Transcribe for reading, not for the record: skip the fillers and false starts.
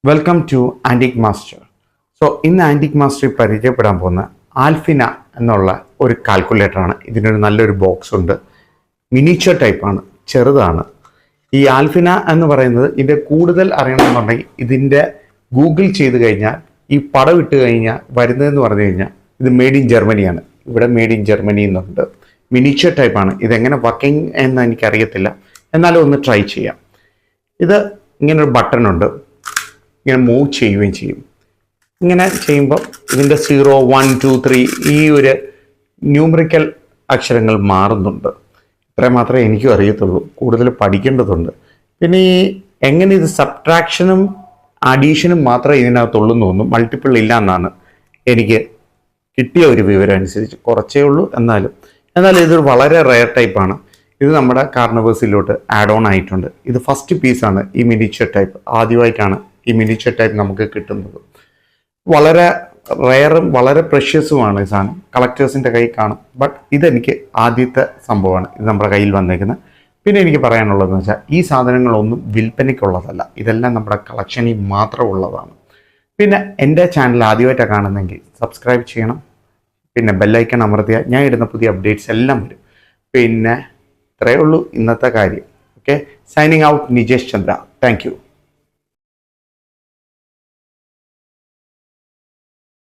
Welcome to antique master. So ഇന്ന് ആൻറ്റിക് മാസ്റ്ററിൽ പരിചയപ്പെടാൻ പോകുന്ന ആൽഫിന എന്നുള്ള ഒരു കാൽക്കുലേറ്ററാണ്. ഇതിനൊരു നല്ലൊരു ബോക്സ് ഉണ്ട്. മിനിച്ചർ ടൈപ്പാണ്, ചെറുതാണ്. ഈ ആൽഫിന എന്ന് പറയുന്നത് ഇതിൻ്റെ കൂടുതൽ അറിയണമെന്നുണ്ടെങ്കിൽ ഇതിൻ്റെ ഗൂഗിൾ ചെയ്ത് കഴിഞ്ഞാൽ ഈ പടം ഇട്ട് കഴിഞ്ഞാൽ വരുന്നതെന്ന് പറഞ്ഞു കഴിഞ്ഞാൽ ഇത് മെയ്ഡ് ഇൻ ജർമ്മനിയാണ്. ഇവിടെ മെയ്ഡ് ഇൻ ജർമ്മനി എന്നുണ്ട്. മിനിച്ചർ ടൈപ്പാണ്. ഇതെങ്ങനെ വർക്കിംഗ് എന്ന് എനിക്കറിയത്തില്ല, എന്നാലും ഒന്ന് ട്രൈ ചെയ്യാം. ഇത് ഇങ്ങനൊരു ബട്ടൺ ഉണ്ട്, ഇങ്ങനെ മൂവ് ചെയ്യുകയും ചെയ്യും. ഇങ്ങനെ ചെയ്യുമ്പോൾ ഇതിൻ്റെ 0, 1, 2, 3 ഈ ഒരു ന്യൂമറിക്കൽ അക്ഷരങ്ങൾ മാറുന്നുണ്ട്. ഇത്രയും മാത്രമേ എനിക്കും അറിയത്തുള്ളൂ, കൂടുതൽ പഠിക്കേണ്ടതുണ്ട്. പിന്നെ ഈ എങ്ങനെ ഇത് സബ്ട്രാക്ഷനും അഡീഷനും മാത്രമേ ഇതിനകത്തുള്ളൂ എന്ന് തോന്നുന്നു, മൾട്ടിപ്പിൾ ഇല്ല എന്നാണ് എനിക്ക് കിട്ടിയ ഒരു വിവരം അനുസരിച്ച്. കുറച്ചേ ഉള്ളൂ, എന്നാലും ഇതൊരു വളരെ റെയർ ടൈപ്പാണ്. ഇത് നമ്മുടെ കാർണിവേഴ്സിലോട്ട് ആഡ് ഓൺ ആയിട്ടുണ്ട്. ഇത് ഫസ്റ്റ് പീസാണ് ഈ മിനിച്ചർ ടൈപ്പ്. ആദ്യമായിട്ടാണ് ഈ മിനിച്ചർ ടൈപ്പ് നമുക്ക് കിട്ടുന്നത്. വളരെ റെയറും വളരെ പ്രഷ്യസുമാണ് ഈ സാധനം. കളക്ടേഴ്സിൻ്റെ കയ്യിൽ കാണും, ബട്ട് ഇതെനിക്ക് ആദ്യത്തെ സംഭവമാണ് ഇത് നമ്മുടെ കയ്യിൽ വന്നേക്കുന്നത്. പിന്നെ എനിക്ക് പറയാനുള്ളതെന്ന് വെച്ചാൽ ഈ സാധനങ്ങളൊന്നും വിൽപ്പനയ്ക്കുള്ളതല്ല, ഇതെല്ലാം നമ്മുടെ കളക്ഷനിൽ മാത്രമുള്ളതാണ്. പിന്നെ എൻ്റെ ചാനൽ ആദ്യമായിട്ടാണ് കാണുന്നതെങ്കിൽ സബ്സ്ക്രൈബ് ചെയ്യണം. പിന്നെ ബെല്ലൈക്കൺ അമർത്തിയാൽ ഞാൻ ഇടുന്ന പുതിയ അപ്ഡേറ്റ്സ് എല്ലാം വരും. പിന്നെ ഇത്രയേ ഉള്ളൂ ഇന്നത്തെ കാര്യം. Okay, signing out, Nijesh Chandra. Thank you.